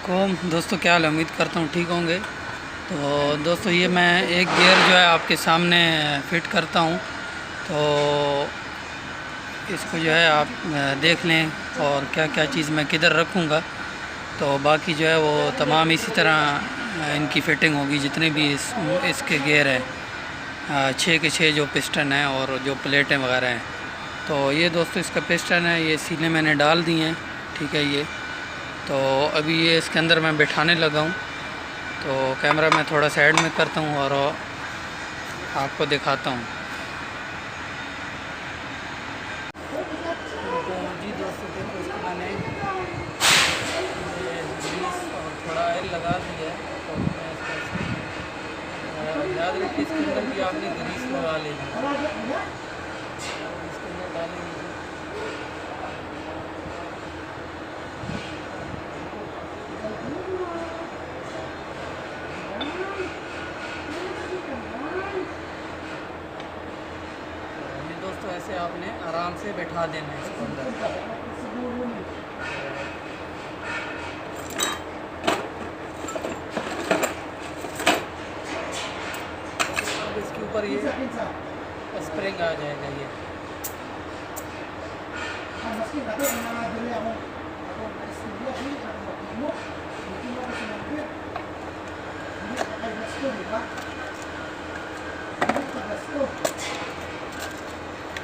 वालेकुम दोस्तों, क्या हाल है। उम्मीद करता हूँ ठीक होंगे। तो दोस्तों, ये मैं एक गियर जो है आपके सामने फिट करता हूँ। तो इसको जो है आप देख लें और क्या क्या चीज़ मैं किधर रखूँगा। तो बाकी जो है वो तमाम इसी तरह इनकी फ़िटिंग होगी, जितने भी इसके गियर हैं। 6 के 6 जो पिस्टन हैं और जो प्लेटें वगैरह हैं। तो ये दोस्तों इसका पिस्टन है, ये सीले मैंने डाल दिए हैं। ठीक है। ये तो अभी ये इसके अंदर मैं बिठाने लगा हूँ। तो कैमरा मैं थोड़ा साइड में करता हूँ और आपको दिखाता हूँ। तो जी दोस्तों, देखो इसको मैंने ग्रीस और थोड़ा ऑयल लगा दिया है। तो मैं इसको याद रखिए, इसके अंदर भी आपने ग्रीस लगा लेनी है। इसके अंदर डालेंगे दोस्तों, ऐसे आपने आराम से बैठा देना है इसको अंदर। अब इसके ऊपर ये स्प्रिंग आ जाएगा। ये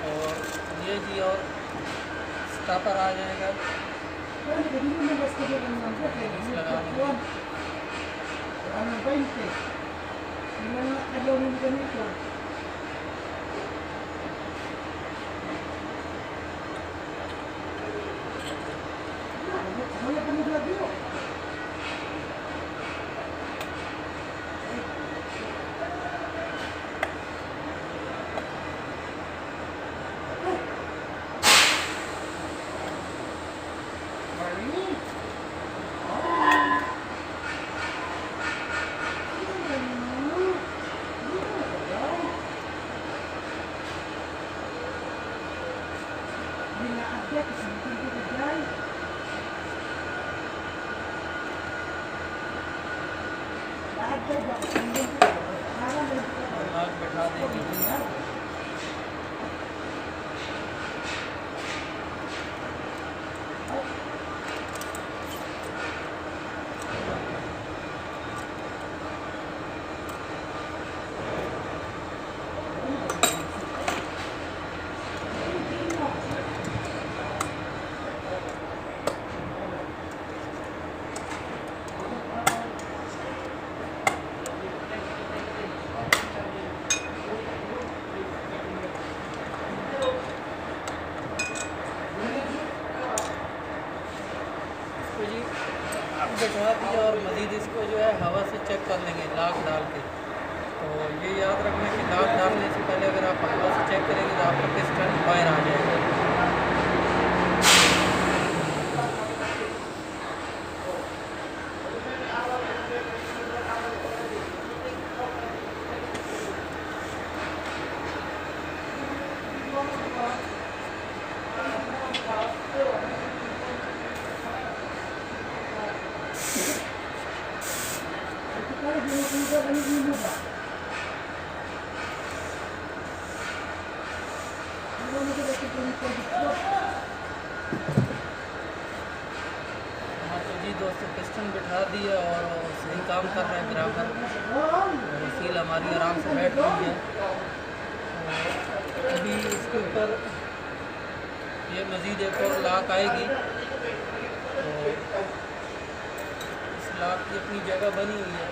और ये जी और स्टापर आ जाएगा बैठा देंगे। बैठा दिया और मज़ीद इसको जो है हवा से चेक कर लेंगे लाक डाल के। तो ये याद रखना कि लाक डालने से पहले अगर आप हवा से चेक करेंगे तो आपका पिस्टन बाहर आ जाएगा। हाँ तो जी दोस्तों, पिस्टन बिठा दिया और सही काम कर रहा है बराबर। और सील हमारी आराम से बैठ रही है। अभी इसके ऊपर ये मज़ीद एक और लाक आएगी। तो इस लाक की अपनी जगह बनी हुई है।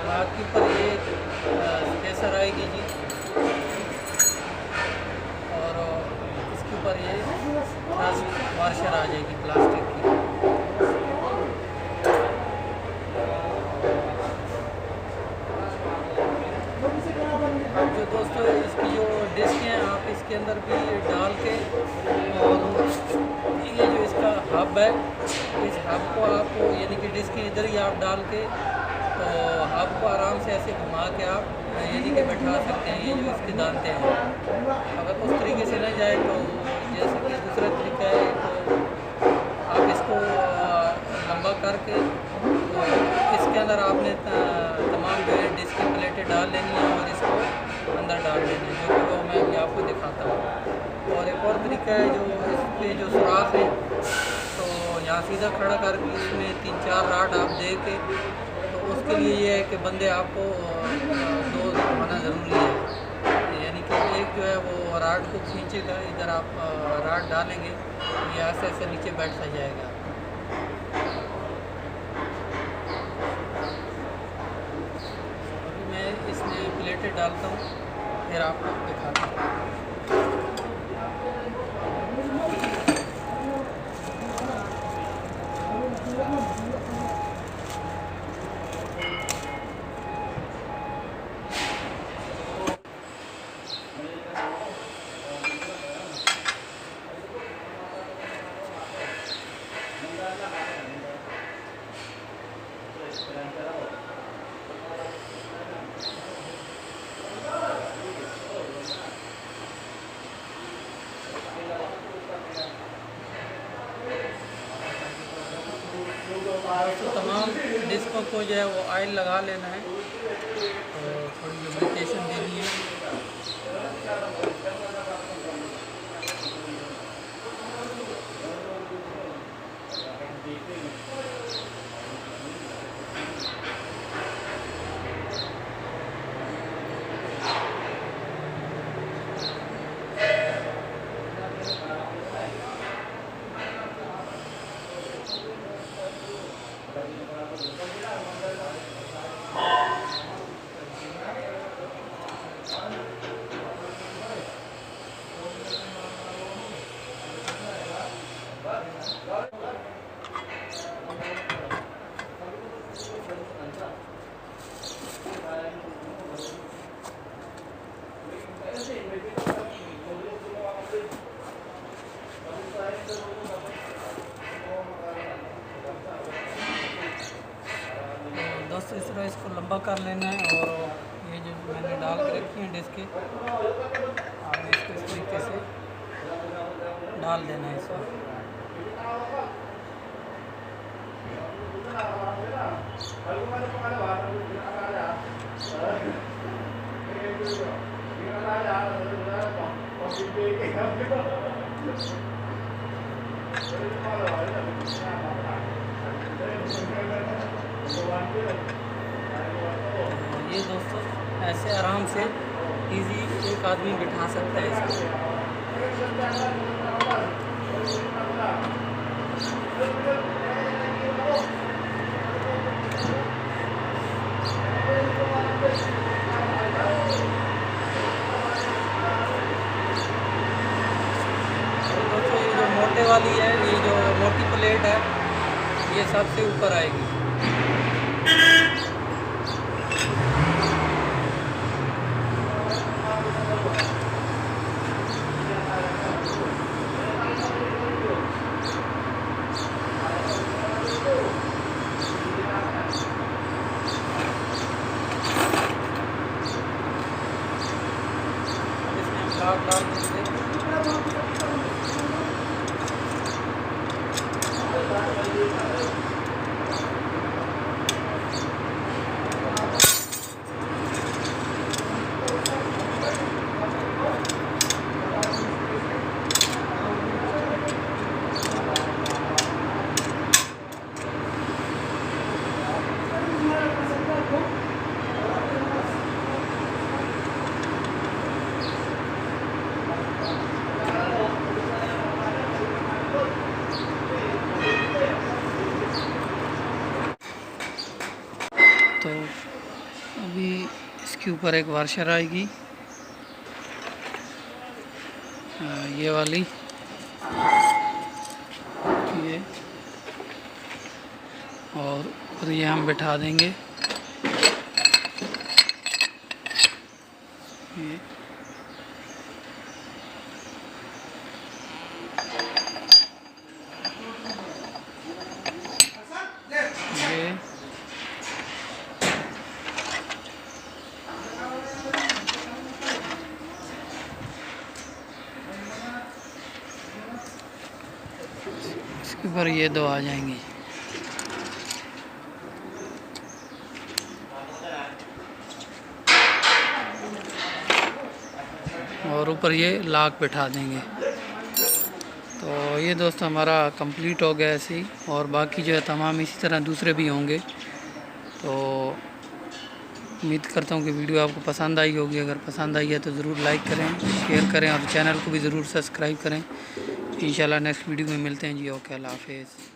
बाकी पर ये सेंसर आएगी जी, और इसके ऊपर ये वाशर आ जाएगी प्लास्टिक की। अब जो दोस्तों इसकी जो डिस्क हैं आप इसके अंदर भी डाल के, और ये जो इसका हब है, इस हब को आप यानी कि डिस्क के इधर ही आप डाल के, तो हब को आराम से ऐसे घुमा के आप यानी कि बैठा सकते हैं। ये जो इसके दांते हैं, अगर उस तरीके से नहीं जाए तो जैसे कि दूसरा तरीका है, तो आप इसको लंबा करके, तो इसके अंदर आपने तमाम जो है डिस्क की प्लेटें डाल लेनी है और इसको अंदर डाल लेना है, जो कि वो मैं अभी आपको दिखाता हूँ। और एक और तरीका है, जो इस पर जो सुराख है, तो यहाँ सीधा खड़ा करके इसमें 3-4 राड आप दे के, तो उसके लिए ये है कि बंदे आपको 2 होना ज़रूरी है। यानी कि एक जो है वो राड को खींचेगा, इधर आप राड डालेंगे तो ये ऐसे ऐसे नीचे बैठता जाएगा। अभी मैं इसमें प्लेटें डालता हूँ, फिर आपको दिखाता हूँ। तो तमाम डिस्कों को जो है वो ऑयल लगा लेना है, तो थोड़ी लुब्रिकेशन देनी है। दोस्तों इस तरह इसको लंबा कर लेना है, और ये जो मैंने डाल के रखी हैं डिस्कें, आपने इसको इस तरीके से डाल देना है इसमें। ये दोस्तों ऐसे आराम से इजी एक आदमी बिठा सकता है इसको। दोस्तों ये जो मोटे वाली है, ये जो मोटी प्लेट है, ये सबसे ऊपर आएगी। डाल देंगे। इसके ऊपर एक वाशर आएगी, ये वाली, ये, और ये हम बिठा देंगे ये। इसके ऊपर ये दो आ जाएंगी। और ऊपर ये लाक बिठा देंगे। तो ये दोस्तों हमारा कंप्लीट हो गया ऐसे ही, और बाकी जो है तमाम इसी तरह दूसरे भी होंगे। तो उम्मीद करता हूँ कि वीडियो आपको पसंद आई होगी। अगर पसंद आई है तो ज़रूर लाइक करें, शेयर करें और चैनल को भी ज़रूर सब्सक्राइब करें। इंशाल्लाह नेक्स्ट वीडियो में मिलते हैं जी। ओके, अल्लाह हाफिज़।